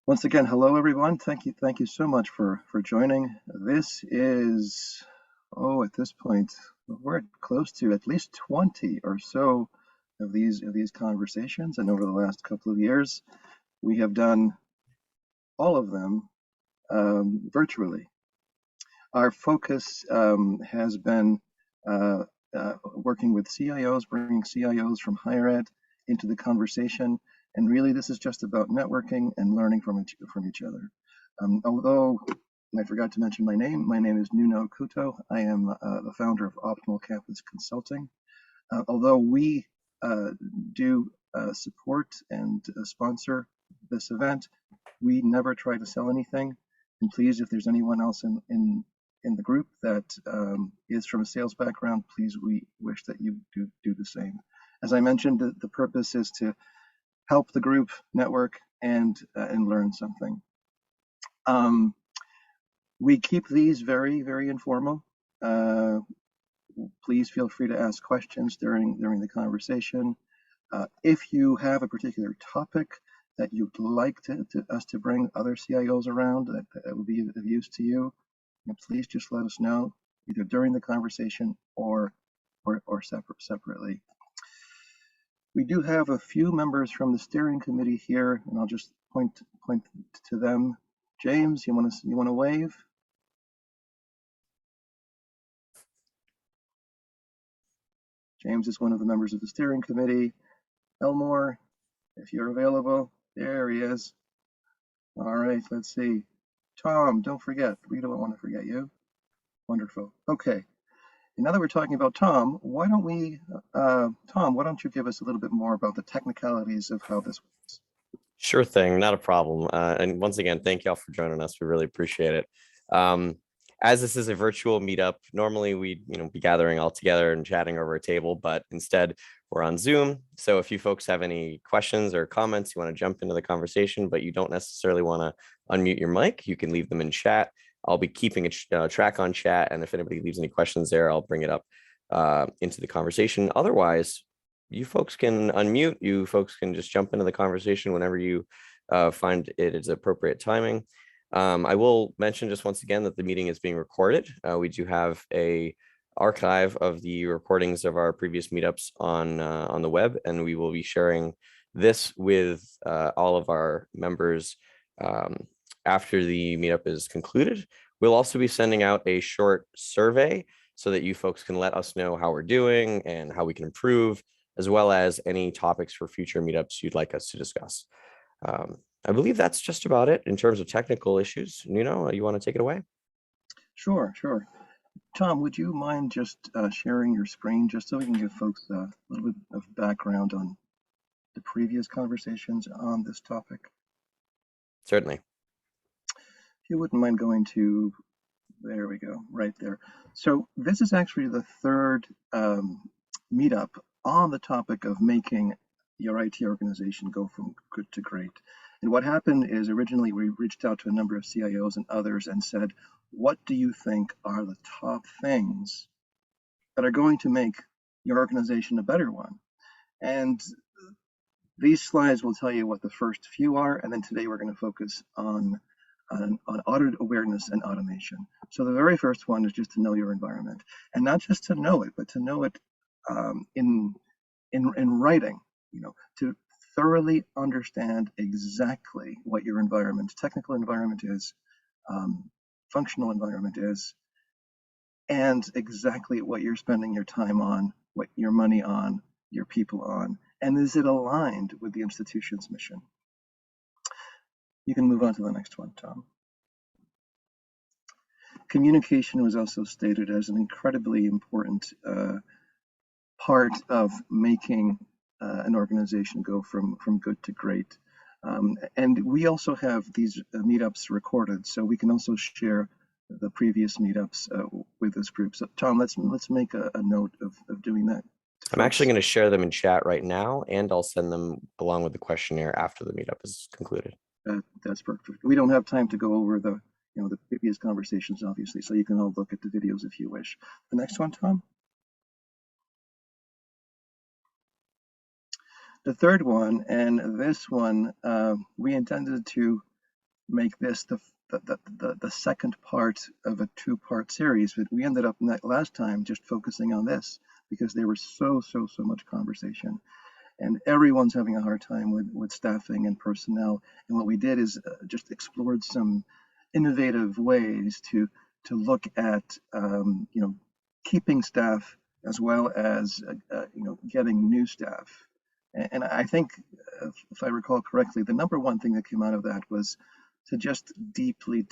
Once again, hello everyone. Thank you so much for joining. This is, at this point, we're close to at least 20 or so of these conversations, and over the last couple of years, we have done all of them virtually. Our focus has been working with CIOs, bringing CIOs from higher ed into the conversation. And really, this is just about networking and learning from each other. Although I forgot to mention my name is Nuno Couto. I am the founder of Optimal Campus Consulting. Although we do support and sponsor this event, we never try to sell anything. And please, if there's anyone else in the group that is from a sales background, please, we wish that you do the same. As I mentioned, the purpose is to help the group network and learn something. We keep these very, very informal. Please feel free to ask questions during the conversation. If you have a particular topic that you'd like us to bring other CIOs around that would be of use to you, please just let us know, either during the conversation or separately. We do have a few members from the steering committee here, and I'll just point to them. James, you want to wave? James is one of the members of the steering committee. Elmore, if you're available, there he is. All right, let's see. Tom, don't forget, we don't want to forget you. Wonderful. Okay. Now that we're talking about Tom, why don't you give us a little bit more about the technicalities of how this works? Sure thing, not a problem. And once again, thank y'all for joining us. We really appreciate it. As this is a virtual meetup, normally we'd be gathering all together and chatting over a table, but instead we're on Zoom. So if you folks have any questions or comments, you want to jump into the conversation, but you don't necessarily want to unmute your mic, you can leave them in chat. I'll be keeping a track on chat, and if anybody leaves any questions there, I'll bring it up into the conversation. Otherwise, you folks can unmute. You folks can just jump into the conversation whenever you find it is appropriate timing. I will mention just once again that the meeting is being recorded. We do have a archive of the recordings of our previous meetups on the web, and we will be sharing this with all of our members after the meetup is concluded. We'll also be sending out a short survey so that you folks can let us know how we're doing and how we can improve, as well as any topics for future meetups you'd like us to discuss. I believe that's just about it in terms of technical issues. Nuno, you want to take it away? Sure. Tom, would you mind just sharing your screen just so we can give folks a little bit of background on the previous conversations on this topic? Certainly. If you wouldn't mind going to, there we go, right there. So this is actually the third meetup on the topic of making your IT organization go from good to great. And what happened is originally we reached out to a number of CIOs and others and said, what do you think are the top things that are going to make your organization a better one? And these slides will tell you what the first few are, and then today we're going to focus on audit awareness and automation. So the very first one is just to know your environment, and not just to know it, but to know it in writing. To thoroughly understand exactly what your environment, technical environment is, functional environment is, and exactly what you're spending your time on, what your money on, your people on, and is it aligned with the institution's mission? You can move on to the next one, Tom. Communication was also stated as an incredibly important part of making an organization go from good to great. And we also have these meetups recorded, so we can also share the previous meetups with this group. So Tom, let's make a note of doing that. I'm actually going to share them in chat right now, and I'll send them along with the questionnaire after the meetup is concluded. That's perfect. We don't have time to go over the previous conversations, obviously, so you can all look at the videos if you wish. The next one, Tom. The third one, and this one, we intended to make this the second part of a two-part series, but we ended up last time just focusing on this because there was so much conversation, and everyone's having a hard time with staffing and personnel. And what we did is just explored some innovative ways to look at keeping staff as well as getting new staff. And I think, if I recall correctly, the number one thing that came out of that was to just deeply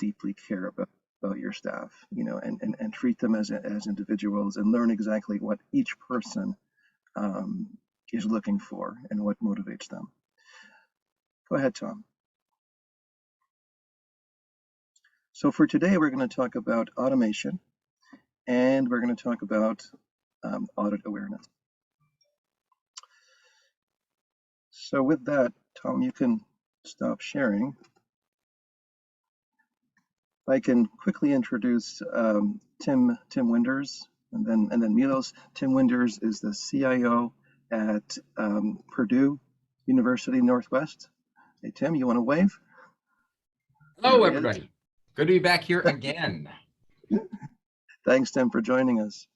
care about your staff, and treat them as individuals and learn exactly what each person is looking for and what motivates them. Go ahead, Tom. So for today, we're going to talk about automation, and we're going to talk about audit awareness. So with that, Tom, you can stop sharing. I can quickly introduce Tim Winders, and then Milos. Tim Winders is the CIO at Purdue University Northwest. Hey, Tim, you want to wave? Hello, everybody. Good to be back here again. Thanks, Tim, for joining us.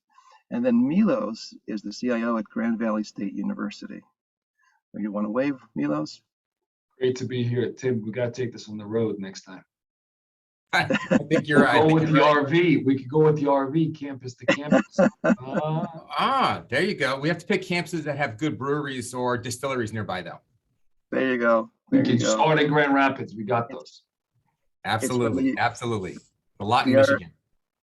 And then Milos is the CIO at Grand Valley State University. You want to wave, Milos? Great to be here, Tim. We got to take this on the road next time. I think you're right. Go with the RV. We could go with the RV, campus to campus. There you go. We have to pick campuses that have good breweries or distilleries nearby, though. There you go. We can start in Grand Rapids. We got those. Absolutely, absolutely. A lot in Michigan.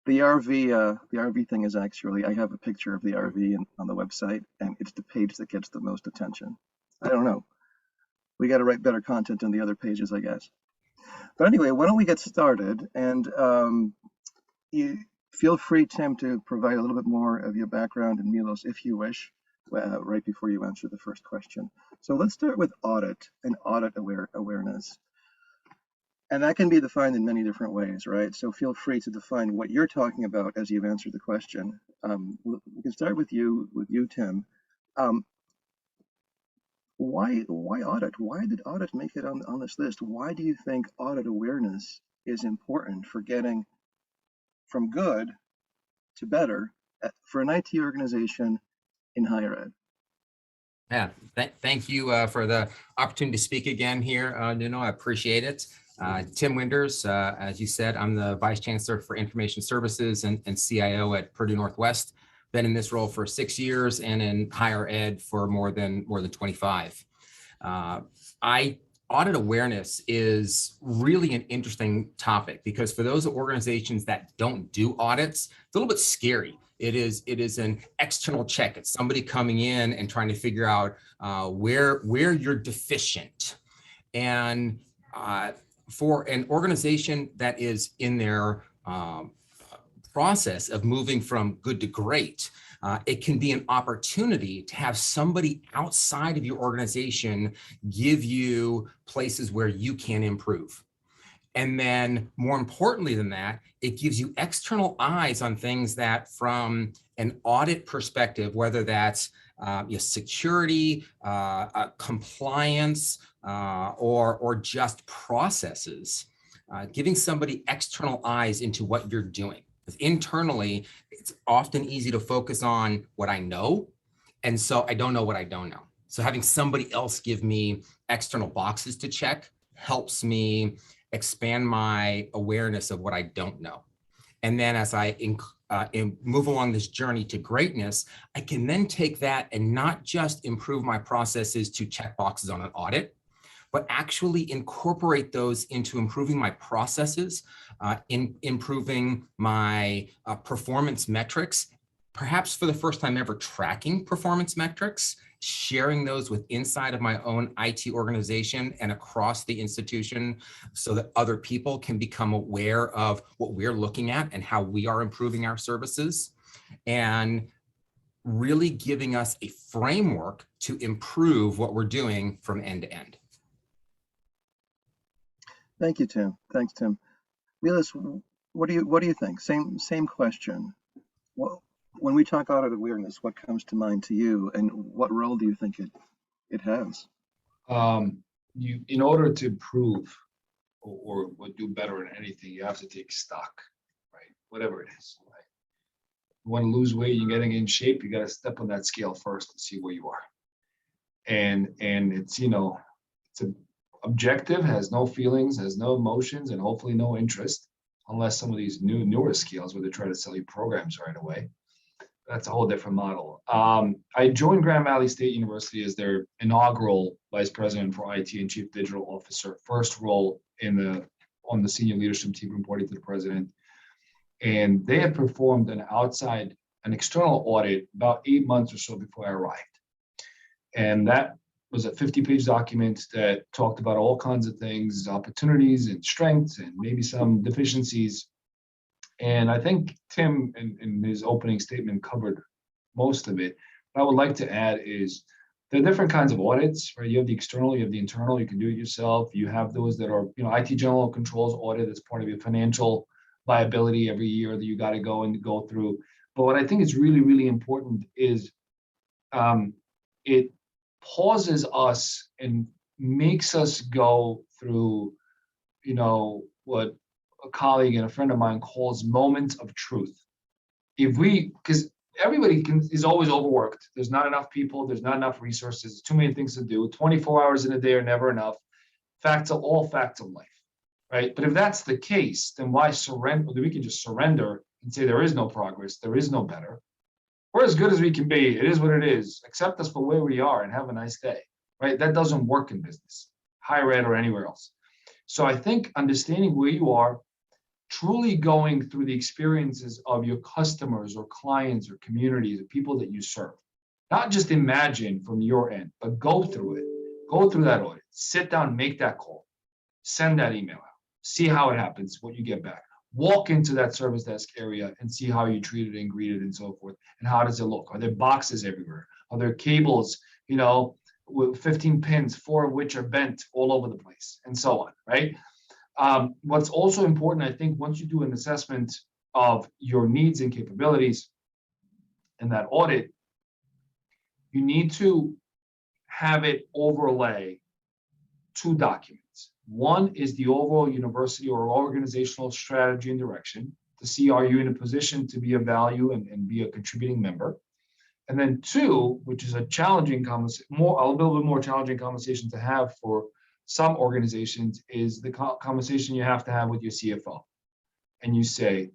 The RV thing is actually, I have a picture of the RV on the website, and it's the page that gets the most attention. I don't know. We got to write better content on the other pages, I guess. But anyway, why don't we get started? And you feel free, Tim, to provide a little bit more of your background, and Milos, if you wish, right before you answer the first question. So let's start with audit and audit awareness. And that can be defined in many different ways, right? So feel free to define what you're talking about as you've answered the question. We can start with you, Tim. Why audit? Why did audit make it on this list? Why do you think audit awareness is important for getting from good to better for an IT organization in higher ed? Yeah, thank you for the opportunity to speak again here, Nuno. I appreciate it. Tim Winders, as you said, I'm the Vice Chancellor for Information Services and CIO at Purdue Northwest. Been in this role for 6 years and in higher ed for more than 25. Audit awareness is really an interesting topic because for those organizations that don't do audits, it's a little bit scary. It is an external check. It's somebody coming in and trying to figure out where you're deficient. And for an organization that is in their process of moving from good to great, it can be an opportunity to have somebody outside of your organization give you places where you can improve. And then more importantly than that, it gives you external eyes on things that from an audit perspective, whether that's security, compliance, or just processes, giving somebody external eyes into what you're doing. Internally, it's often easy to focus on what I know, and so I don't know what I don't know. So having somebody else give me external boxes to check helps me expand my awareness of what I don't know. And then as I move along this journey to greatness, I can then take that and not just improve my processes to check boxes on an audit, but actually incorporate those into improving my processes, in improving my performance metrics, perhaps for the first time ever tracking performance metrics, sharing those with inside of my own IT organization and across the institution so that other people can become aware of what we're looking at and how we are improving our services, and really giving us a framework to improve what we're doing from end to end. Thank you, Tim. Thanks, Tim. Milos, what do you think? Same question. When we talk audit awareness, what comes to mind to you, and what role do you think it has? In order to improve or do better in anything, you have to take stock, right? Whatever it is, right? You want to lose weight, you're getting in shape, you got to step on that scale first and see where you are. And it's, it's a objective, has no feelings, has no emotions, and hopefully no interest, unless some of these newer scales where they try to sell you programs right away. That's a whole different model. I joined Grand Valley State University as their inaugural vice president for IT and chief digital officer, first role on the senior leadership team reporting to the president. And they had performed an external audit about 8 months or so before I arrived. And that was a 50-page document that talked about all kinds of things, opportunities and strengths, and maybe some deficiencies. And I think Tim, in his opening statement, covered most of it. What I would like to add is there are different kinds of audits, right? You have the external, you have the internal, you can do it yourself. You have those that are, IT general controls audit that's part of your financial liability every year that you got to go through. But what I think is really, really important is it pauses us and makes us go through, what a colleague and a friend of mine calls moments of truth. Because everybody is always overworked. There's not enough people. There's not enough resources. Too many things to do. 24 hours in a day are never enough. All facts of life, right? But if that's the case, then why surrender? We can just surrender and say there is no progress. There is no better. We're as good as we can be. It is what it is. Accept us for where we are and have a nice day, right? That doesn't work in business, higher ed or anywhere else. So I think understanding where you are, truly going through the experiences of your customers or clients or communities or people that you serve, not just imagine from your end, but go through it, go through that audit, sit down, make that call, send that email out, see how it happens, what you get back. Walk into that service desk area and see how you treated and greeted and so forth. And how does it look? Are there boxes everywhere? Are there cables, with 15 pins, 4 of which are bent all over the place, and so on, right? What's also important, I think, once you do an assessment of your needs and capabilities in that audit, you need to have it overlay 2 documents. One is the overall university or organizational strategy and direction to see, are you in a position to be of value and be a contributing member? And then 2, which is a challenging conversation, a little bit more challenging conversation to have for some organizations, is the conversation you have to have with your CFO. And you say,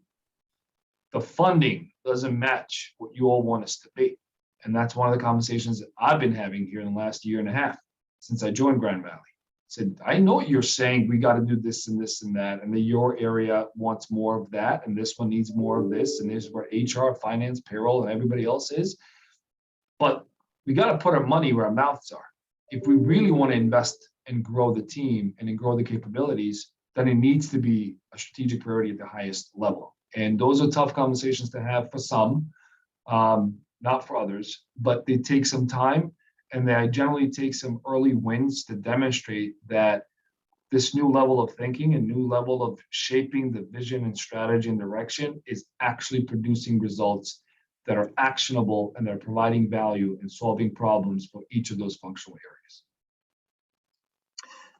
the funding doesn't match what you all want us to be. And that's one of the conversations that I've been having here in the last year and a half since I joined Grand Valley. Said, I know what you're saying, we got to do this and this and that, and that your area wants more of that, and this one needs more of this, and this is where HR, finance, payroll, and everybody else is. But we got to put our money where our mouths are. If we really want to invest and grow the team and grow the capabilities, then it needs to be a strategic priority at the highest level. And those are tough conversations to have for some, not for others, but they take some time. And they generally take some early wins to demonstrate that this new level of thinking and new level of shaping the vision and strategy and direction is actually producing results that are actionable and they're providing value and solving problems for each of those functional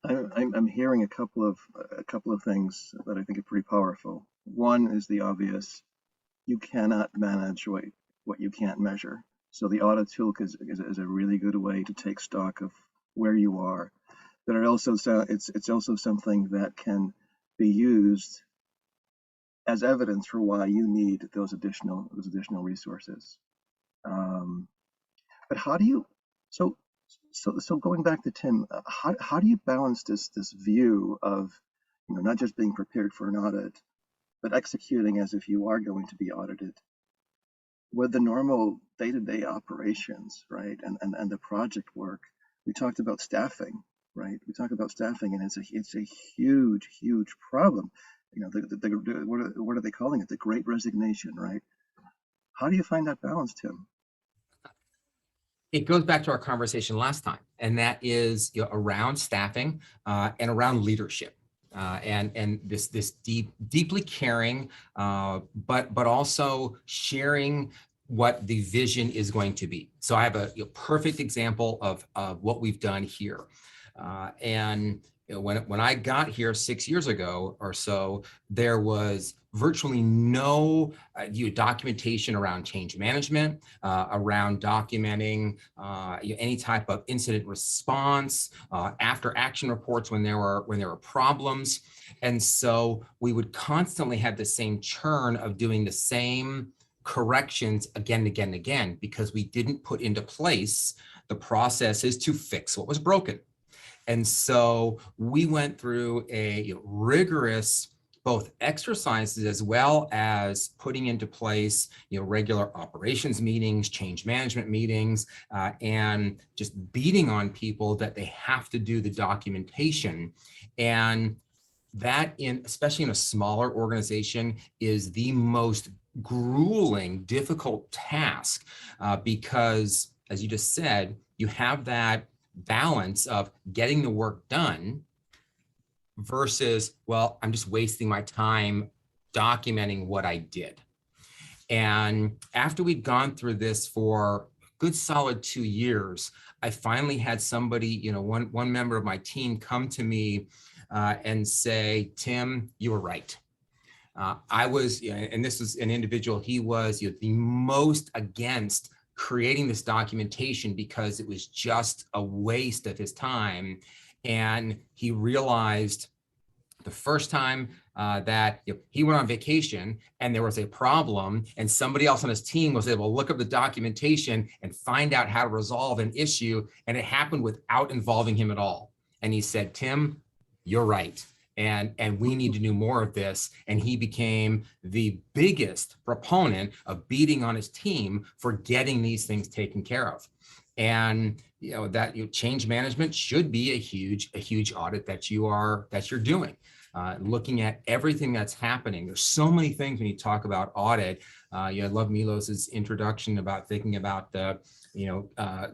areas. I'm hearing a couple of things that I think are pretty powerful. One is the obvious: you cannot manage what you can't measure. So the audit tool is a really good way to take stock of where you are. But it's also something that can be used as evidence for why you need those additional resources. But how do you? So going back to Tim, how do you balance this view of, not just being prepared for an audit, but executing as if you are going to be audited, with the normal day-to-day operations, right? And the project work? We talked about staffing, right? And it's a huge problem. What are they calling it? The Great Resignation, right? How do you find that balance, Tim? It goes back to our conversation last time, and that is around staffing and around leadership. And this deeply caring, but also sharing what the vision is going to be. So I have a perfect example of what we've done here. And When I got here 6 years ago or so, there was virtually no documentation around change management, around documenting any type of incident response, after action reports when there were problems. And so we would constantly have the same churn of doing the same corrections again and again and again, because we didn't put into place the processes to fix what was broken. And so we went through a rigorous both exercises as well as putting into place regular operations meetings, change management meetings, and just beating on people that they have to do the documentation. And that, especially in a smaller organization, is the most grueling, difficult task, because, as you just said, you have that balance of getting the work done versus, well, I'm just wasting my time documenting what I did. And after we'd gone through this for a good solid 2 years, I finally had somebody, one member of my team come to me and say, Tim, you were right. I was, and this is an individual, he was the most against creating this documentation because it was just a waste of his time. And he realized the first time that he went on vacation and there was a problem and somebody else on his team was able to look up the documentation and find out how to resolve an issue, and it happened without involving him at all. And he said, Tim, you're right. And we need to do more of this. And he became the biggest proponent of beating on his team for getting these things taken care of. And that change management should be a huge audit that you're doing, looking at everything that's happening. There's so many things when you talk about audit. I love Milos's introduction about thinking about the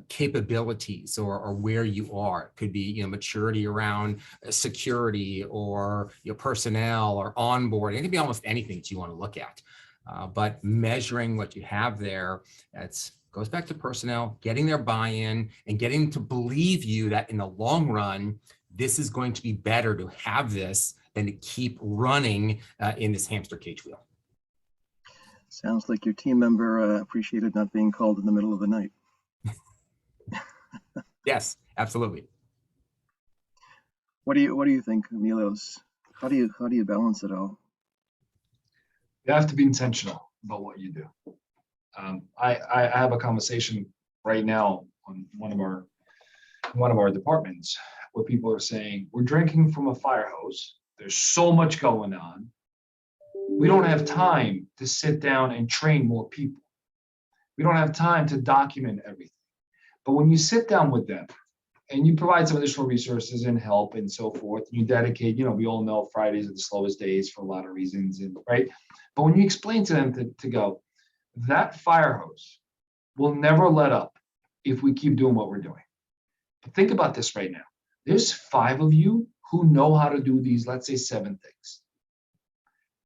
capabilities or where you are. It could be maturity around security or personnel or onboarding. It could be almost anything that you want to look at. But measuring what you have there, goes back to personnel, getting their buy-in and getting to believe you that in the long run, this is going to be better to have this than to keep running in this hamster cage wheel. Sounds like your team member appreciated not being called in the middle of the night. Yes, absolutely. What do you think, Milos? How do you balance it all? You have to be intentional about what you do. I have a conversation right now on one of our departments where people are saying, we're drinking from a fire hose. There's so much going on. We don't have time to sit down and train more people. We don't have time to document everything. But when you sit down with them and you provide some additional resources and help and so forth, you dedicate, we all know Fridays are the slowest days for a lot of reasons, right? But when you explain to them to go, that fire hose will never let up if we keep doing what we're doing. But think about this right now. There's 5 of you who know how to do these, let's say 7 things.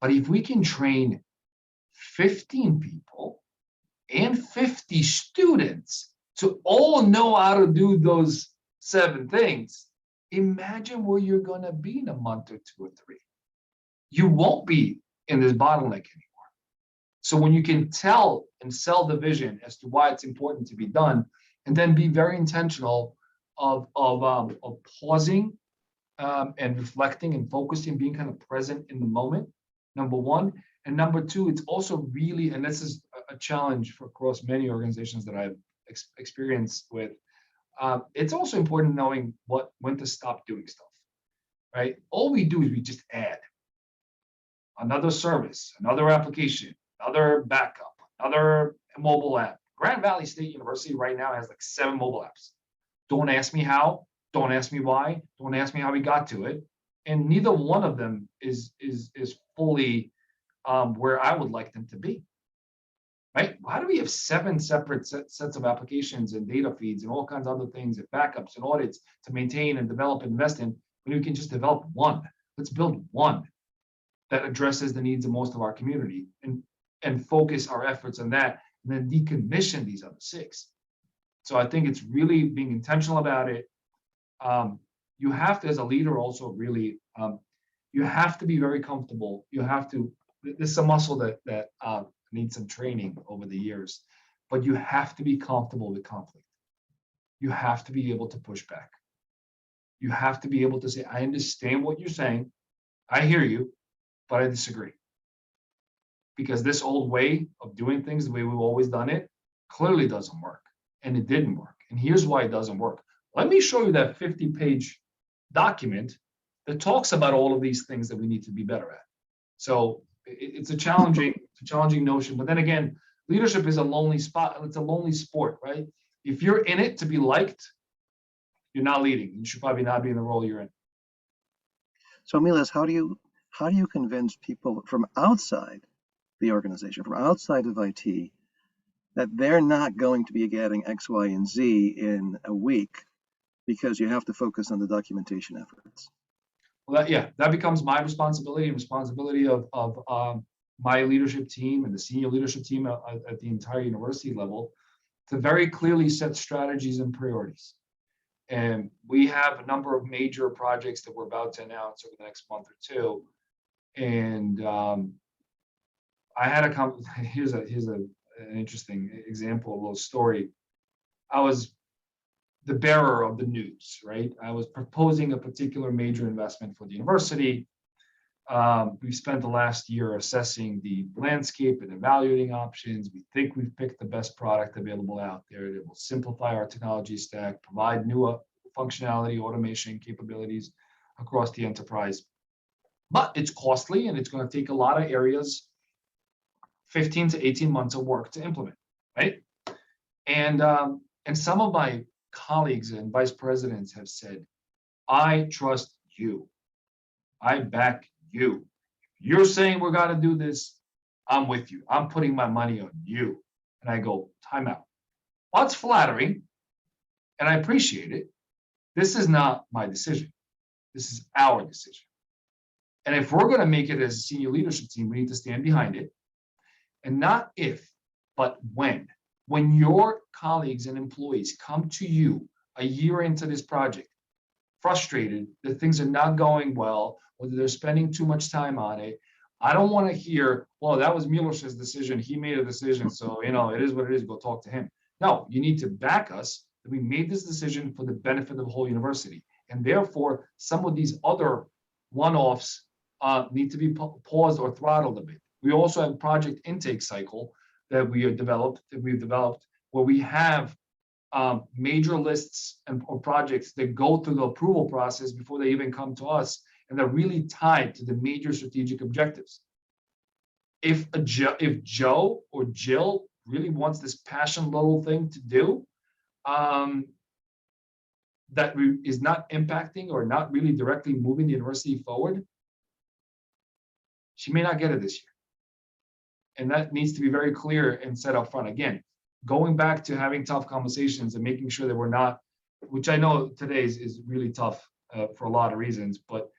But if we can train 15 people and 50 students to all know how to do those 7 things, imagine where you're going to be in a month or 2 or 3. You won't be in this bottleneck anymore. So when you can tell and sell the vision as to why it's important to be done, and then be very intentional of pausing and reflecting and focusing, being kind of present in the moment, number one. And number two, it's also really, and this is a challenge for across many organizations that I've experienced with, it's also important knowing when to stop doing stuff, right? All we do is we just add another service, another application, another backup, another mobile app. Grand Valley State University right now has like 7 mobile apps. Don't ask me how, don't ask me why, don't ask me how we got to it. And neither one of them is fully where I would like them to be, right? Why do we have 7 separate sets of applications and data feeds and all kinds of other things and backups and audits to maintain and develop and invest in when we can just develop one? Let's build one that addresses the needs of most of our community and focus our efforts on that, and then decommission these other 6. So I think it's really being intentional about it, you have to, as a leader, also really, you have to be very comfortable. You have to, this is a muscle that needs some training over the years, but you have to be comfortable with conflict. You have to be able to push back. You have to be able to say, I understand what you're saying. I hear you, but I disagree. Because this old way of doing things, the way we've always done it, clearly doesn't work. And it didn't work. And here's why it doesn't work. Let me show you that 50-page document that talks about all of these things that we need to be better at. So it's a challenging notion. But then again, leadership is a lonely spot. It's a lonely sport, right? If you're in it to be liked, you're not leading. You should probably not be in the role you're in. So Milas, how do you convince people from outside the organization, from outside of IT, that they're not going to be getting X, Y, and Z in a week because you have to focus on the documentation efforts? Well, that becomes my responsibility of my leadership team and the senior leadership team at the entire university level to very clearly set strategies and priorities. And we have a number of major projects that we're about to announce over the next month or two. And I had here's an interesting example, a little story. I was the bearer of the news, right? I was proposing a particular major investment for the university. We've spent the last year assessing the landscape and evaluating options. We think we've picked the best product available out there that will simplify our technology stack, provide new functionality, automation capabilities across the enterprise. But it's costly and it's going to take a lot of areas, 15 to 18 months of work to implement, right? And some of my colleagues and vice presidents have said, I trust you. I back you. You're saying we're going to do this, I'm with you. I'm putting my money on you. And I go, time out. Well, it's flattering, and I appreciate it. This is not my decision. This is our decision. And if we're going to make it as a senior leadership team, we need to stand behind it. And not if, but when. When your colleagues and employees come to you a year into this project, frustrated that things are not going well, or that they're spending too much time on it, I don't want to hear, well, that was Milos's decision. He made a decision. So, it is what it is. Go talk to him. No, you need to back us that we made this decision for the benefit of the whole university. And therefore, some of these other one-offs need to be paused or throttled a bit. We also have a project intake cycle that we've developed where we have major lists or projects that go through the approval process before they even come to us, and they're really tied to the major strategic objectives. If Joe or Jill really wants this passion little thing to do, that is not impacting or not really directly moving the university forward, she may not get it this year. And that needs to be very clear and set up front. Again, going back to having tough conversations and making sure that we're not, which I know today is really tough for a lot of reasons, but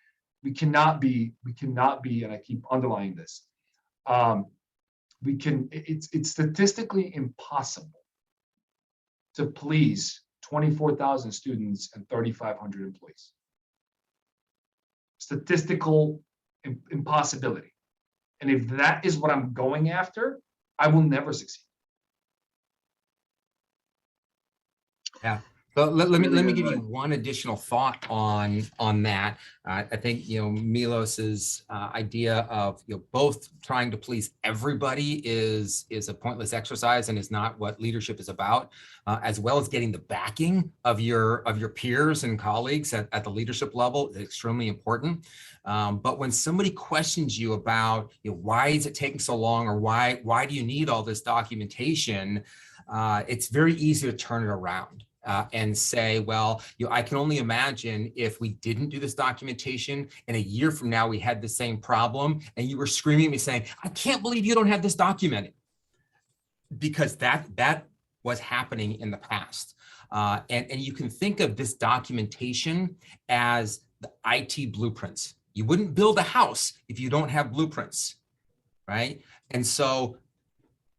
we cannot be, and I keep underlining this, it's statistically impossible to please 24,000 students and 3,500 employees. Statistical impossibility. And if that is what I'm going after, I will never succeed. Yeah. So let me give you one additional thought on that. I think Milos's idea of both trying to please everybody is a pointless exercise and is not what leadership is about, as well as getting the backing of your peers and colleagues at the leadership level is extremely important. But when somebody questions you about why is it taking so long, or why do you need all this documentation, it's very easy to turn it around. And say, well, I can only imagine if we didn't do this documentation and a year from now we had the same problem and you were screaming at me saying, I can't believe you don't have this documented. Because that was happening in the past. And you can think of this documentation as the IT blueprints. You wouldn't build a house if you don't have blueprints, right? And so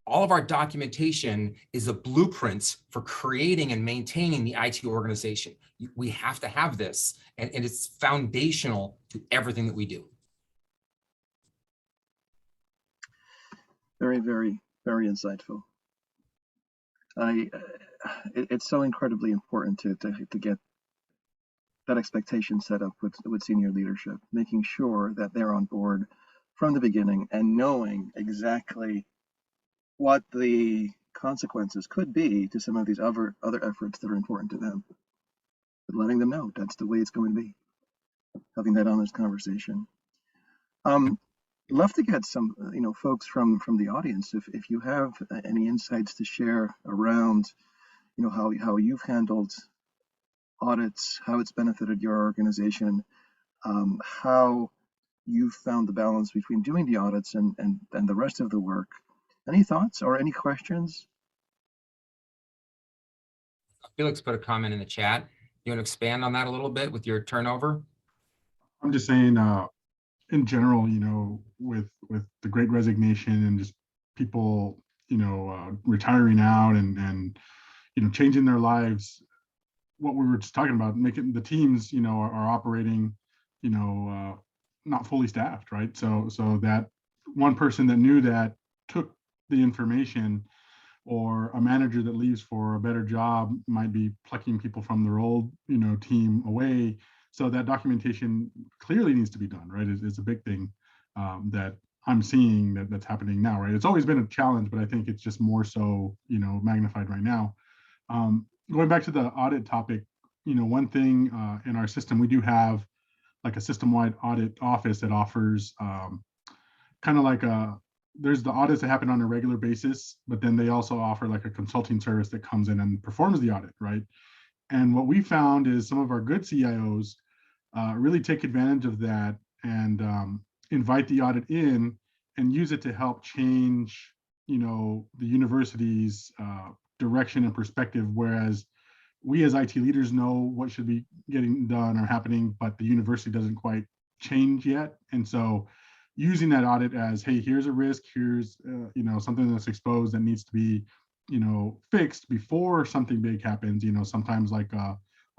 all of our documentation is the blueprints for creating and maintaining the IT organization. We have to have this, and it's foundational to everything that we do. Very, very, very insightful. It's so incredibly important to get that expectation set up with senior leadership, making sure that they're on board from the beginning and knowing exactly what the consequences could be to some of these other efforts that are important to them. But letting them know that's the way it's going to be. Having that honest conversation. Love to get some, folks from the audience, if you have any insights to share around, how you've handled audits, how it's benefited your organization, how you found the balance between doing the audits and the rest of the work. Any thoughts or any questions? Felix put a comment in the chat. You want to expand on that a little bit with your turnover? I'm just saying, in general, with the Great Resignation and just people, retiring out and changing their lives. What we were just talking about, making the teams, are operating, not fully staffed, right? So that one person that knew that took the information, or a manager that leaves for a better job might be plucking people from their old, team away. So that documentation clearly needs to be done, right? It's a big thing that I'm seeing that's happening now, right? It's always been a challenge, but I think it's just more so, magnified right now. Going back to the audit topic, one thing in our system, we do have like a system-wide audit office that offers kind of like there's the audits that happen on a regular basis, but then they also offer like a consulting service that comes in and performs the audit, right? And what we found is some of our good CIOs really take advantage of that and invite the audit in and use it to help change, the university's direction and perspective. Whereas we as IT leaders know what should be getting done or happening, but the university doesn't quite change yet. And so using that audit as, hey, here's a risk, here's something that's exposed that needs to be fixed before something big happens. Sometimes like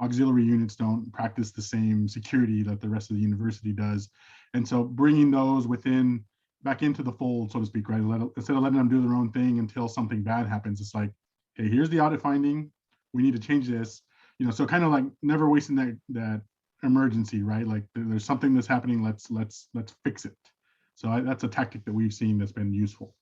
auxiliary units don't practice the same security that the rest of the university does. And so bringing those back into the fold, so to speak, right? Instead of letting them do their own thing until something bad happens, it's like, hey, here's the audit finding, we need to change this. So kind of like never wasting that emergency, right? Like there's something that's happening, let's fix it. So that's a tactic that we've seen that's been useful.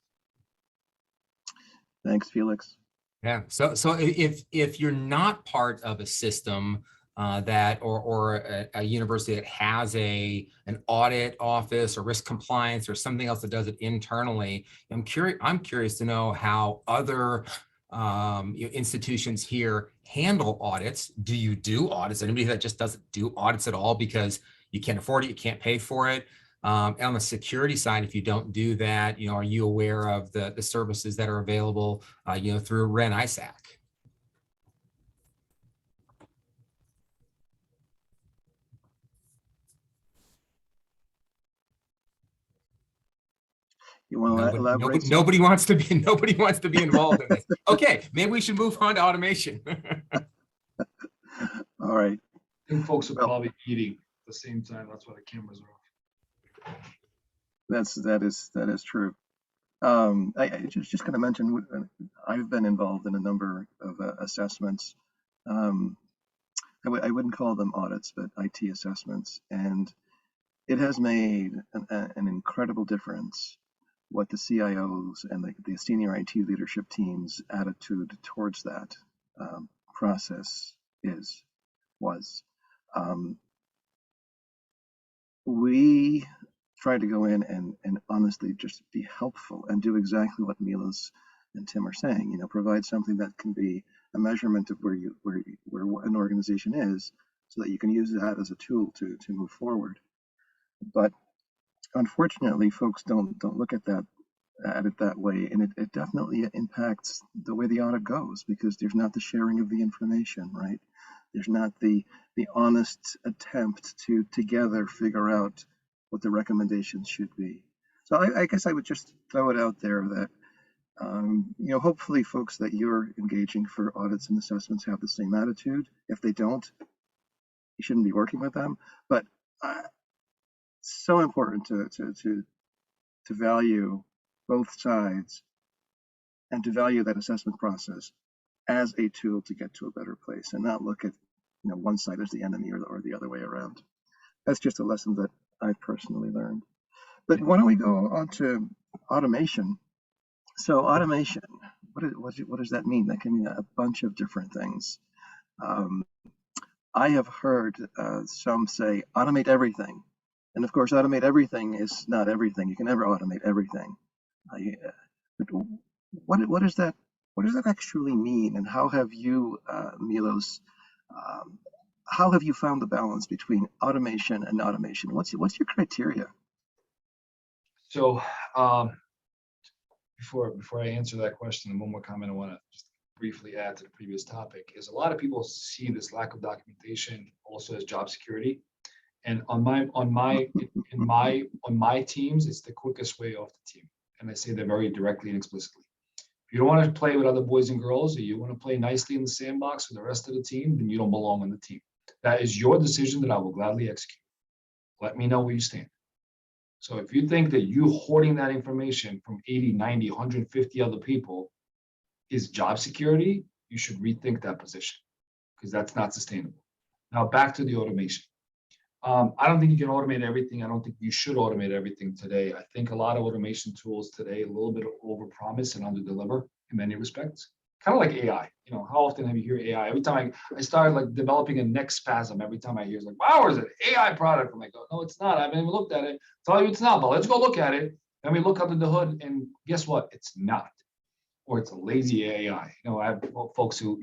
Thanks, Felix. Yeah. So if you're not part of a system that or a university that has an audit office or risk compliance or something else that does it internally, I'm curious to know how other institutions here handle audits. Do you do audits? Anybody that just doesn't do audits at all because you can't afford it, you can't pay for it? On the security side, if you don't do that, are you aware of the services that are available, through REN ISAC? You want to elaborate? Nobody wants to be involved in this. Okay, maybe we should move on to automation. All right. I think folks are probably eating at the same time. That's why the cameras are off. That is true. I just going to mention, I've been involved in a number of assessments. I wouldn't call them audits, but IT assessments, and it has made an incredible difference what the CIOs and the senior IT leadership team's attitude towards that process was. We try to go in and honestly just be helpful and do exactly what Milos and Tim are saying. Provide something that can be a measurement of where an organization is, so that you can use that as a tool to move forward. But unfortunately, folks don't look at it that way, and it definitely impacts the way the audit goes, because there's not the sharing of the information, right? There's not the honest attempt to together figure out what the recommendations should be. So I guess I would just throw it out there that Hopefully folks that you're engaging for audits and assessments have the same attitude. If they don't, you shouldn't be working with them. But so important to value both sides and to value that assessment process as a tool to get to a better place, and not look at one side as the enemy or the other way around. That's just a lesson that I've personally learned. But why don't we go on to automation? So automation, what does that mean? That can mean a bunch of different things. I have heard some say automate everything. And of course, automate everything is not everything. You can never automate everything. But what does that actually mean? And how have you, Milos, how have you found the balance between automation and automation? What's your criteria? So before I answer that question, and one more comment I want to just briefly add to the previous topic is a lot of people see this lack of documentation also as job security. And on my teams, it's the quickest way off the team. And I say that very directly and explicitly. If you don't want to play with other boys and girls, or you want to play nicely in the sandbox with the rest of the team, then you don't belong on the team. That is your decision that I will gladly execute. Let me know where you stand. So if you think that you hoarding that information from 80, 90, 150 other people is job security, you should rethink that position, because that's not sustainable. Now back to the automation. I don't think you can automate everything. I don't think you should automate everything today. I think a lot of automation tools today, a little bit of overpromise and underdeliver in many respects. Kind of like AI. How often have you heard AI? Every time I started like developing a neck spasm, every time I hear it's like, wow, is it AI product? I'm like, oh, no, it's not. I haven't even looked at it. Tell you it's not, but let's go look at it. And we look under the hood, and guess what? It's not. Or it's a lazy AI. I have folks who,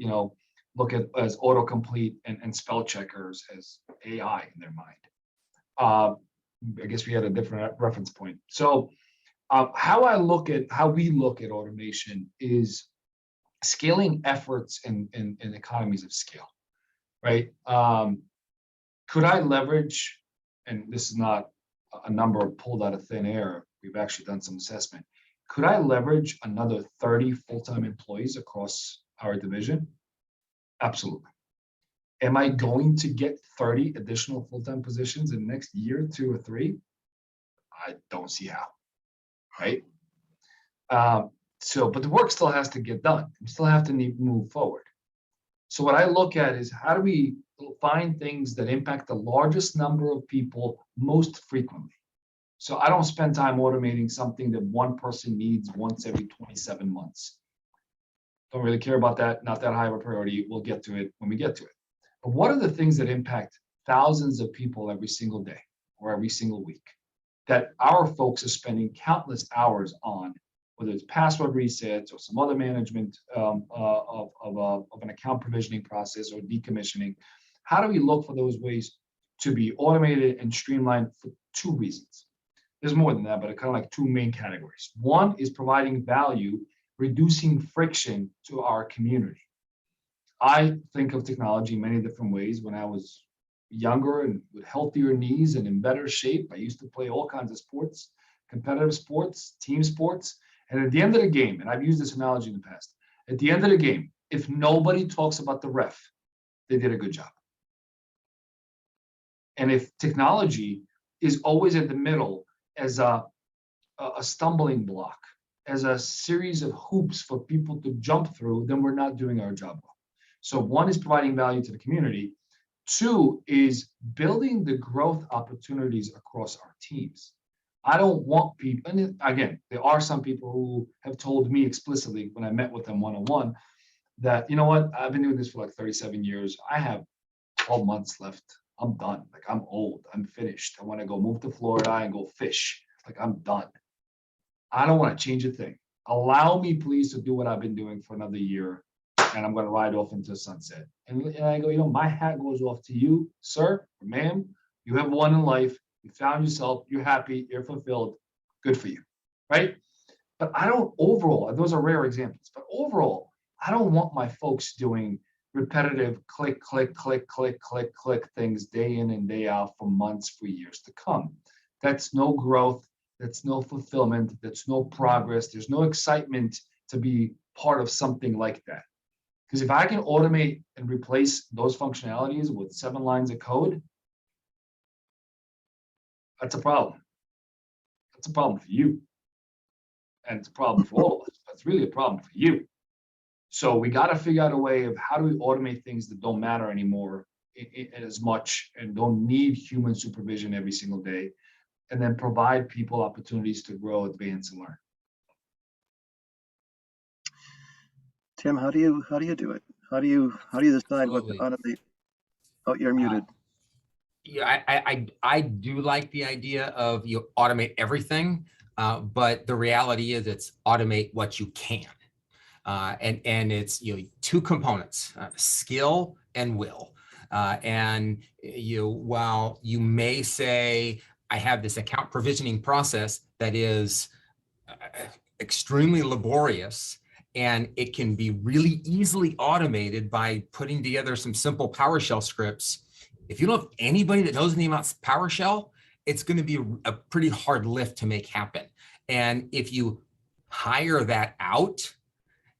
look at as autocomplete and spell checkers as AI in their mind. I guess we had a different reference point. So how we look at automation is scaling efforts in economies of scale, right? Could I leverage, and this is not a number pulled out of thin air, we've actually done some assessment. Could I leverage another 30 full-time employees across our division? Absolutely. Am I going to get 30 additional full-time positions in the next year, 2 or 3? I don't see how, right? But the work still has to get done. We still have to move forward. So what I look at is how do we find things that impact the largest number of people most frequently? So I don't spend time automating something that one person needs once every 27 months. Don't really care about that, not that high of a priority. We'll get to it when we get to it. But what are the things that impact thousands of people every single day or every single week that our folks are spending countless hours on, whether it's password resets or some other management of an account provisioning process or decommissioning? How do we look for those ways to be automated and streamlined for 2 reasons? There's more than that, but kind of like 2 main categories. One is providing value, reducing friction to our community. I think of technology in many different ways. When I was younger and with healthier knees and in better shape, I used to play all kinds of sports, competitive sports, team sports. And at the end of the game, and I've used this analogy in the past, at the end of the game, if nobody talks about the ref, they did a good job. And if technology is always in the middle as a stumbling block, as a series of hoops for people to jump through, then we're not doing our job well. So 1 is providing value to the community. 2 is building the growth opportunities across our teams. I don't want people, and again, there are some people who have told me explicitly when I met with them one-on-one that, you know what, I've been doing this for like 37 years. I have 12 months left. I'm done. Like, I'm old. I'm finished. I want to go move to Florida and go fish. Like, I'm done. I don't want to change a thing. Allow me, please, to do what I've been doing for another year, and I'm going to ride off into the sunset. And I go, my hat goes off to you, sir, or ma'am. You have won in life. You found yourself. You're happy. You're fulfilled. Good for you, right? But I don't overall, those are rare examples, but overall, I don't want my folks doing repetitive click, click, click, click, click, click things day in and day out for months, for years to come. That's no growth. That's no fulfillment. That's no progress. There's no excitement to be part of something like that. Because if I can automate and replace those functionalities with 7 lines of code, that's a problem. That's a problem for you. And it's a problem for all of us. That's really a problem for you. So we got to figure out a way of how do we automate things that don't matter anymore as much and don't need human supervision every single day, and then provide people opportunities to grow, advance, and learn. Tim, how do you do it? How do you decide what to Absolutely. automate? Oh, you're muted. Yeah, I do like the idea of you automate everything, but the reality is it's automate what you can, and it's two components: skill and will. And while you may say I have this account provisioning process that is extremely laborious, and it can be really easily automated by putting together some simple PowerShell scripts. If you don't have anybody that knows anything about PowerShell, it's going to be a pretty hard lift to make happen. And if you hire that out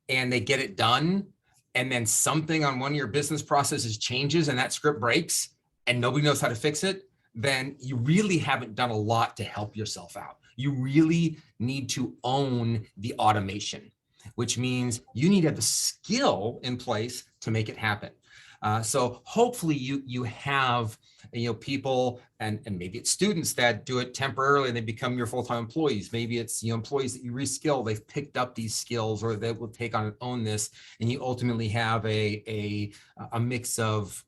and they get it done, and then something on one of your business processes changes and that script breaks and nobody knows how to fix it, then you really haven't done a lot to help yourself out. You really need to own the automation, which means you need to have the skill in place to make it happen. So hopefully you have people and maybe it's students that do it temporarily and they become your full-time employees. Maybe it's employees that you reskill, they've picked up these skills, or they will take on and own this, and you ultimately have a mix of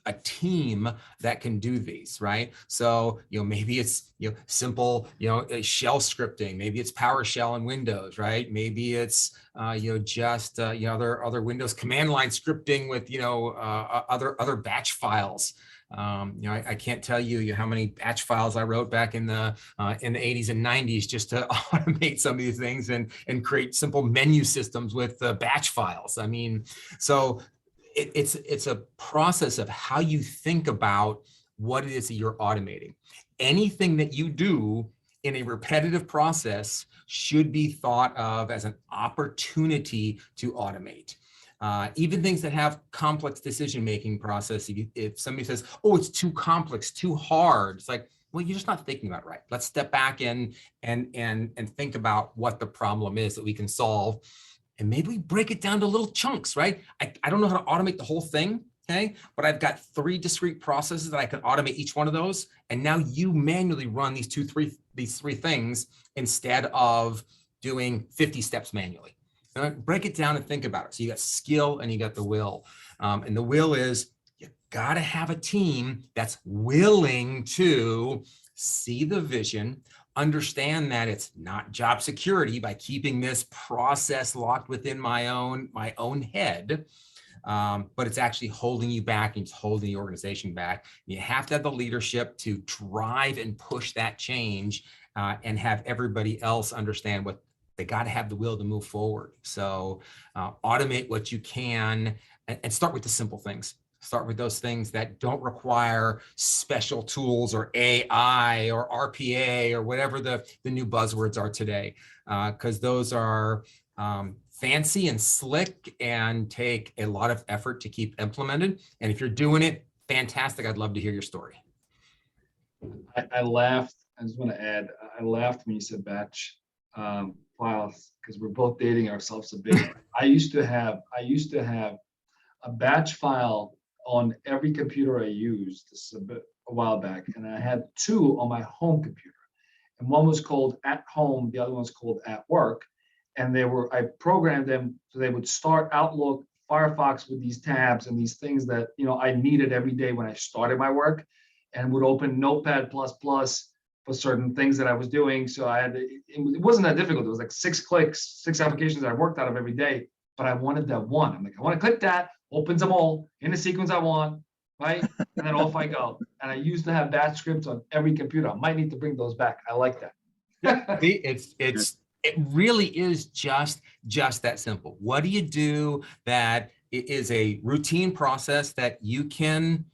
a team that can do these, right? So, maybe it's, simple, shell scripting, maybe it's PowerShell and Windows, right? Maybe it's, just, other Windows command line scripting with, other batch files. I can't tell you how many batch files I wrote back in the 80s and 90s just to automate some of these things and create simple menu systems with batch files. I mean, so it's a process of how you think about what it is that you're automating. Anything that you do in a repetitive process should be thought of as an opportunity to automate. Even things that have complex decision-making process, if somebody says, oh, it's too complex, too hard, it's like, well, you're just not thinking about it right. Let's step back in and think about what the problem is that we can solve. And maybe we break it down to little chunks, right? I don't know how to automate the whole thing, okay? But I've got 3 discrete processes that I can automate each one of those. And now you manually run these 3 things instead of doing 50 steps manually. Break it down and think about it. So you got skill and you got the will. And the will is you got to have a team that's willing to see the vision, understand that it's not job security by keeping this process locked within my own head, but it's actually holding you back and it's holding the organization back. You have to have the leadership to drive and push that change, and have everybody else understand what they got to have the will to move forward. So automate what you can and start with the simple things. Start with those things that don't require special tools or AI or RPA or whatever the new buzzwords are today, because those are fancy and slick and take a lot of effort to keep implemented. And if you're doing it, fantastic. I'd love to hear your story. I laughed. I just want to add, I laughed when you said batch files, because we're both dating ourselves a bit. I used to have a batch file on every computer I used. This is a while back, and I had 2 on my home computer, and one was called at home, the other one was called at work, and I programmed them so they would start Outlook, Firefox with these tabs and these things that I needed every day when I started my work, and would open Notepad++ for certain things that I was doing. So it wasn't that difficult. It was like 6 clicks, 6 applications that I worked out of every day, but I wanted that one. I'm like, I want to click that, opens them all in the sequence I want, right? And then off I go. And I used to have batch scripts on every computer. I might need to bring those back. I like that. It really is just that simple. What do you do that is a routine process that you can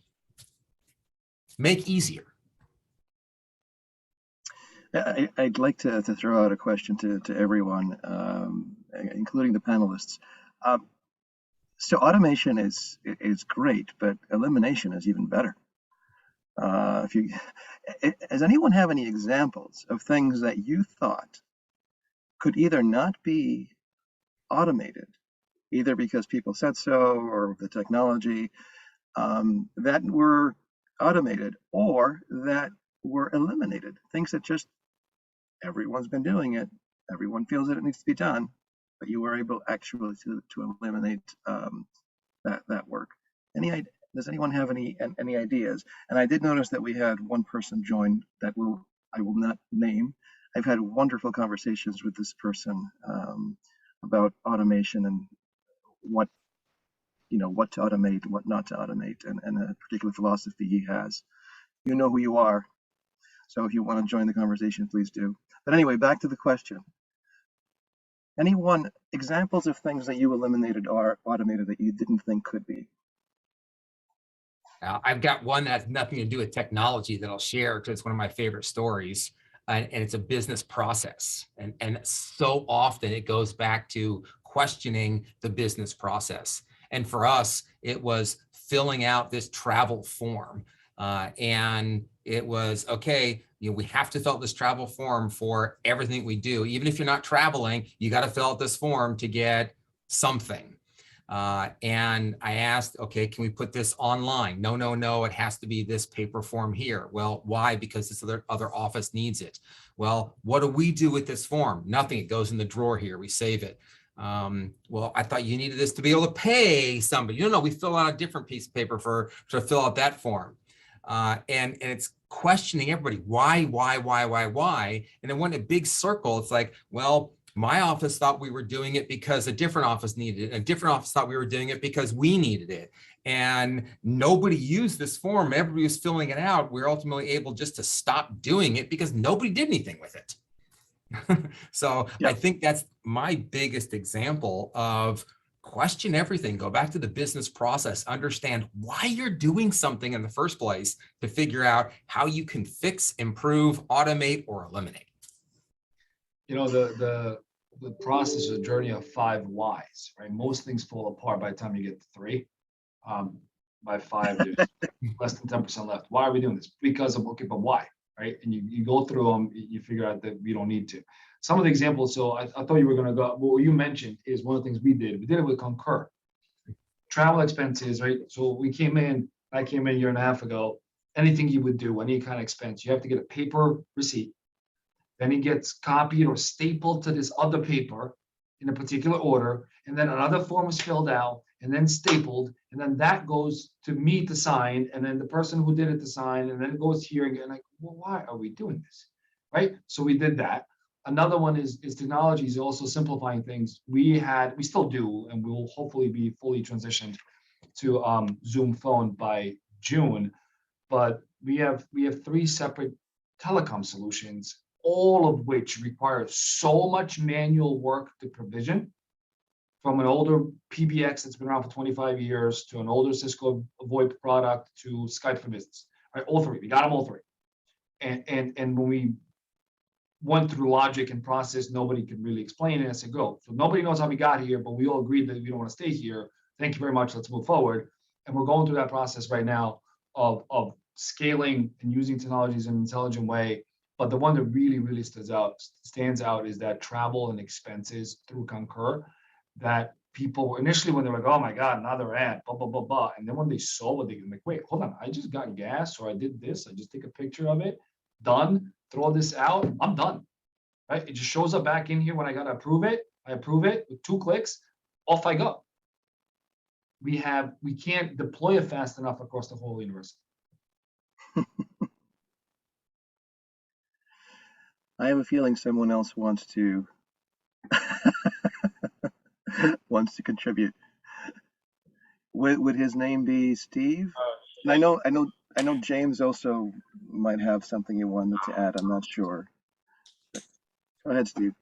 make easier? I'd like to throw out a question to everyone, including the panelists. So automation is great, but elimination is even better. Does anyone have any examples of things that you thought could either not be automated, either because people said so or the technology, that were automated or that were eliminated? Things that just everyone's been doing it, everyone feels that it needs to be done, but you were able actually to eliminate that work. Does anyone have any ideas? And I did notice that we had one person join that I will not name. I've had wonderful conversations with this person about automation and what to automate, what not to automate, and a particular philosophy he has. You know who you are. So if you want to join the conversation, please do. But anyway, back to the question. Anyone, examples of things that you eliminated or automated that you didn't think could be? I've got one that has nothing to do with technology that I'll share because it's one of my favorite stories, and it's a business process. And so often it goes back to questioning the business process. And for us, it was filling out this travel form. And it was, okay, we have to fill out this travel form for everything we do. Even if you're not traveling, you got to fill out this form to get something. And I asked, okay, can we put this online? No, it has to be this paper form here. Well, why? Because this other office needs it. Well, what do we do with this form? Nothing. It goes in the drawer here. We save it. Well, I thought you needed this to be able to pay somebody. No, we fill out a different piece of paper to fill out that form. And it's questioning everybody. Why? And then when a big circle, it's like, well, my office thought we were doing it because a different office needed it. A different office thought we were doing it because we needed it. And nobody used this form. Everybody was filling it out. We were ultimately able just to stop doing it because nobody did anything with it. So I think that's my biggest example of question everything, go back to the business process, understand why you're doing something in the first place to figure out how you can fix, improve, automate, or eliminate. The process is a journey of 5 whys, right? Most things fall apart by the time you get to 3. By 5, there's less than 10% left. Why are we doing this? Because of, okay, but why, right? And you go through them, you figure out that we don't need to. Some of the examples, so I thought you were going to go, what you mentioned is one of the things we did. We did it with Concur. Travel expenses, right? So I came in a year and a half ago. Anything you would do, any kind of expense, you have to get a paper receipt. Then it gets copied or stapled to this other paper in a particular order. And then another form is filled out and then stapled. And then that goes to me to sign. And then the person who did it to sign. And then it goes here again. Like, well, why are we doing this? Right? So we did that. Another one is technology is also simplifying things. We still do, and we will hopefully be fully transitioned to Zoom phone by June. But we have 3 separate telecom solutions, all of which require so much manual work to provision, from an older PBX that's been around for 25 years to an older Cisco VoIP product to Skype for Business. Right, all 3. We got them all 3. And when we went through logic and process, nobody could really explain it. I said, go. So nobody knows how we got here, but we all agreed that we don't want to stay here. Thank you very much. Let's move forward. And we're going through that process right now of scaling and using technologies in an intelligent way. But the one that really stands out is that travel and expenses through Concur, that people initially, when they're like, oh my God, another ad, blah, blah, blah, blah. And then when they saw what they're like, wait, hold on, I just got gas, or I did this, I just take a picture of it, done, throw this out, I'm done, right? It just shows up back in here when I got to approve it. I approve it with 2 clicks, off I go. We can't deploy it fast enough across the whole university. I have a feeling someone else wants to contribute. Would his name be Steve? I know James also might have something he wanted to add. I'm not sure. Go ahead, Steve.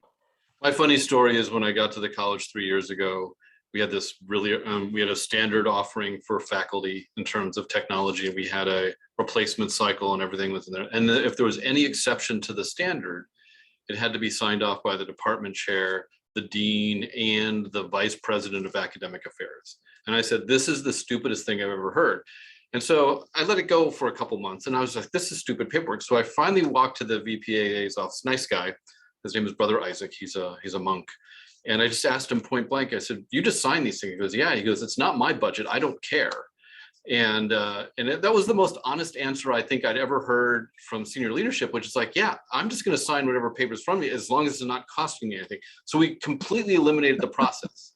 My funny story is when I got to the college 3 years ago, we had this really, we had a standard offering for faculty in terms of technology. We had a replacement cycle and everything within there. And if there was any exception to the standard, it had to be signed off by the department chair the dean, and the vice president of academic affairs. And I said, this is the stupidest thing I've ever heard. And so I let it go for a couple months, and I was like, this is stupid paperwork. So I finally walked to the VPAA's office, nice guy. His name is Brother Isaac. He's a monk. And I just asked him point blank, I said, you just signed these things? He goes, yeah. He goes, it's not my budget. I don't care. And that was the most honest answer I think I'd ever heard from senior leadership, which is like, yeah, I'm just going to sign whatever papers from me as long as it's not costing me anything. So we completely eliminated the process.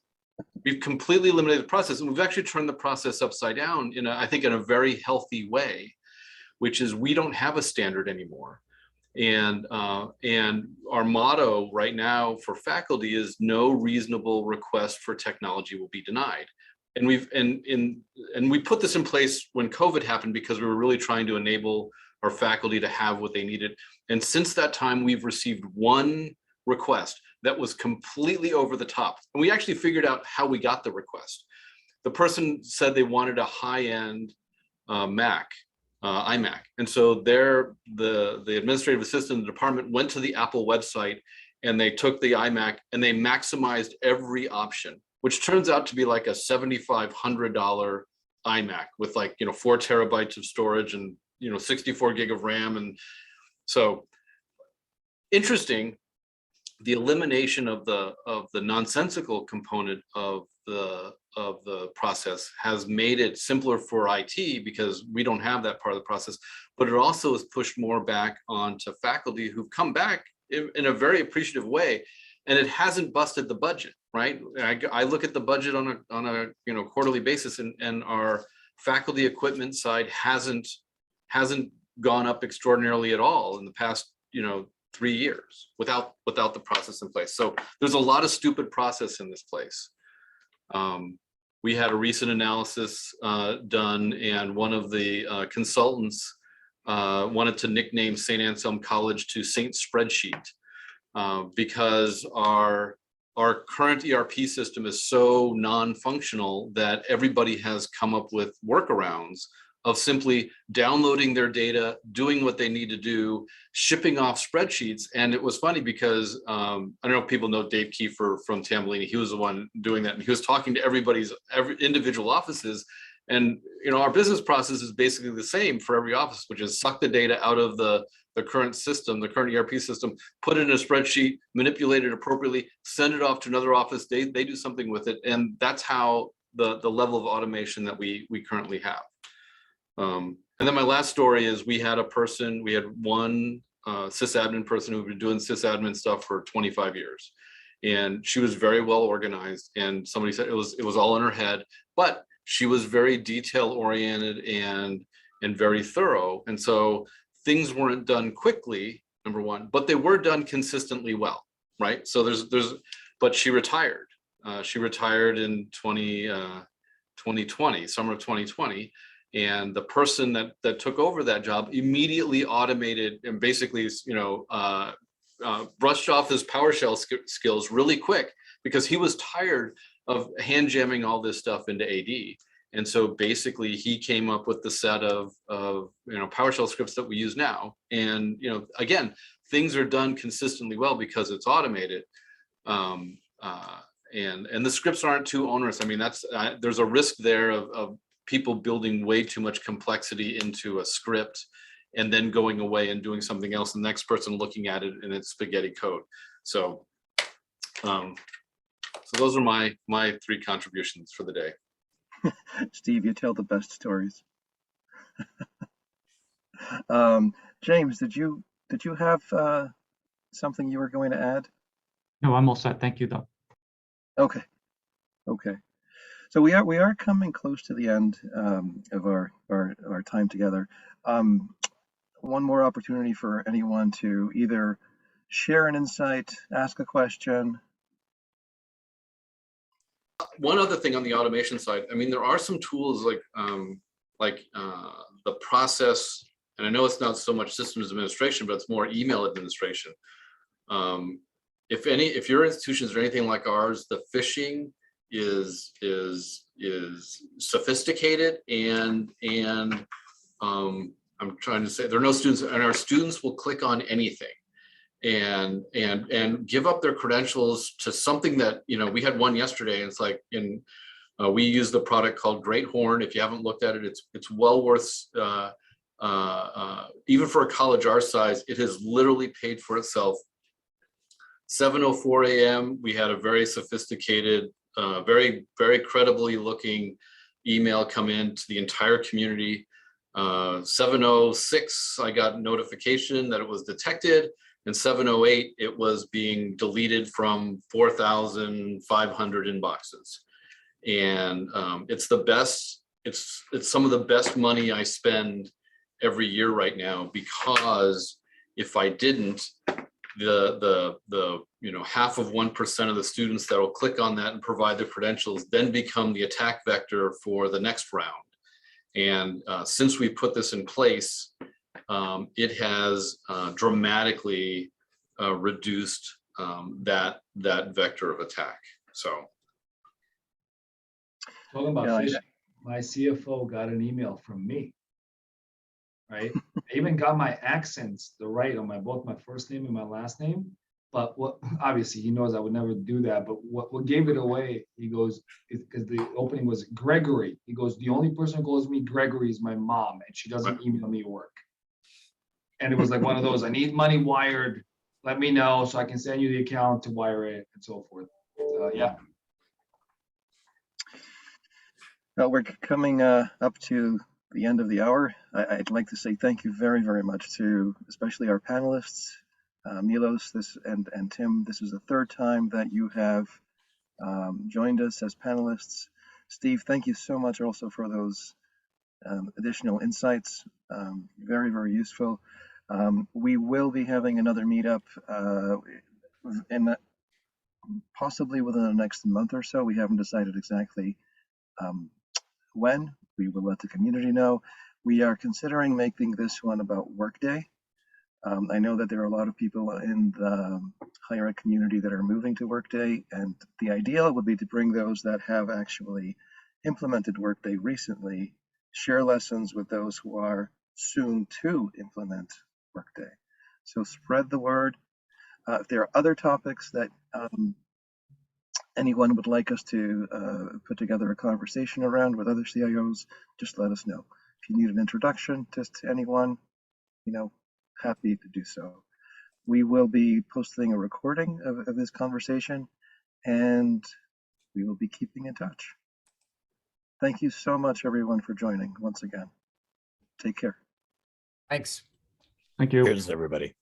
We've completely eliminated the process, and we've actually turned the process upside down I think in a very healthy way, which is we don't have a standard anymore. And our motto right now for faculty is no reasonable request for technology will be denied. And we put this in place when COVID happened because we were really trying to enable our faculty to have what they needed. And since that time, we've received one request that was completely over the top. And we actually figured out how we got the request. The person said they wanted a high-end Mac, iMac. And so the administrative assistant in the department went to the Apple website, and they took the iMac and they maximized every option, which turns out to be like a $7,500 iMac with 4 terabytes of storage and 64 gig of RAM. And so interesting, the elimination of the nonsensical component of the process has made it simpler for IT because we don't have that part of the process, but it also has pushed more back onto faculty who've come back in a very appreciative way, and it hasn't busted the budget, right? I look at the budget on a quarterly basis, and our faculty equipment side hasn't gone up extraordinarily at all in the past 3 years without the process in place. So there's a lot of stupid process in this place. We had a recent analysis done, and one of the consultants wanted to nickname St. Anselm College to Saint Spreadsheet because our current ERP system is so non-functional that everybody has come up with workarounds of simply downloading their data, doing what they need to do, shipping off spreadsheets. And it was funny because I don't know if people know Dave Kiefer from Tambellini. He was the one doing that, and he was talking to every individual offices. And our business process is basically the same for every office, which is suck the data out of the current system, the current ERP system, put it in a spreadsheet, manipulate it appropriately, send it off to another office. They do something with it, and that's how the level of automation that we currently have. And then my last story is we had one sysadmin person who'd been doing sysadmin stuff for 25 years. And she was very well organized, and somebody said it was all in her head, but she was very detail oriented and very thorough. And so things weren't done quickly, number one, but they were done consistently well, right? So but she retired. She retired in 2020, summer of 2020. And the person that took over that job immediately automated and basically, brushed off his PowerShell skills really quick because he was tired of hand jamming all this stuff into AD. And so basically he came up with the set of PowerShell scripts that we use now. And, again, things are done consistently well because it's automated. And the scripts aren't too onerous. I mean, there's a risk there of people building way too much complexity into a script and then going away and doing something else, and the next person looking at it and it's spaghetti code. So those are my 3 contributions for the day. Steve, you tell the best stories. James, did you have something you were going to add? No, I'm all set. Thank you, though. Okay. So we are coming close to the end of our time together. One more opportunity for anyone to either share an insight, ask a question. One other thing on the automation side, I mean, there are some tools like the process, and I know it's not so much systems administration, but it's more email administration. If your institutions are anything like ours, the phishing is sophisticated, and I'm trying to say there are no students, and our students will click on anything. and give up their credentials to something that, you know, we had one yesterday, and it's like we use the product called Great Horn. If you haven't looked at it, it's well worth, even for a college our size, it has literally paid for itself. 7:04 a.m. we had a very sophisticated, very credibly looking email come in to the entire community. 7:06 I got notification that it was detected, and 7:08 it was being deleted from 4,500 inboxes. And it's the best, it's some of the best money I spend every year right now, because if I didn't, the you know, 0.5% of the students that will click on that and provide the credentials then become the attack vector for the next round. And since we put this in place, it has dramatically reduced that vector of attack. So Talking about Yeah, phishing, my CFO got an email from me. Right? I even got my accents right on both my first name and my last name. But what, obviously he knows I would never do that. But what gave it away, he goes, because the opening was Gregory. He goes, the only person who calls me Gregory is my mom, and she doesn't email me work. And it was like one of those, I need money wired. Let me know so I can send you the account to wire it and so forth. Yeah. Well, we're coming up to the end of the hour. I'd like to say thank you very, very much to especially our panelists, Milos and Tim. This is the third time that you have joined us as panelists. Steve, thank you so much also for those additional insights. Very, very useful. We will be having another meetup in possibly within the next month or so. We haven't decided exactly when. We will let the community know. We are considering making this one about Workday. I know that there are a lot of people in the higher ed community that are moving to Workday, and the ideal would be to bring those that have actually implemented Workday recently, share lessons with those who are soon to implement Workday. So spread the word. If there are other topics that anyone would like us to put together a conversation around with other CIOs, just let us know. If you need an introduction to anyone, you know, happy to do so. We will be posting a recording of this conversation, and we will be keeping in touch. Thank you so much, everyone, for joining once again. Take care. Thanks. Thank you. Cheers, everybody.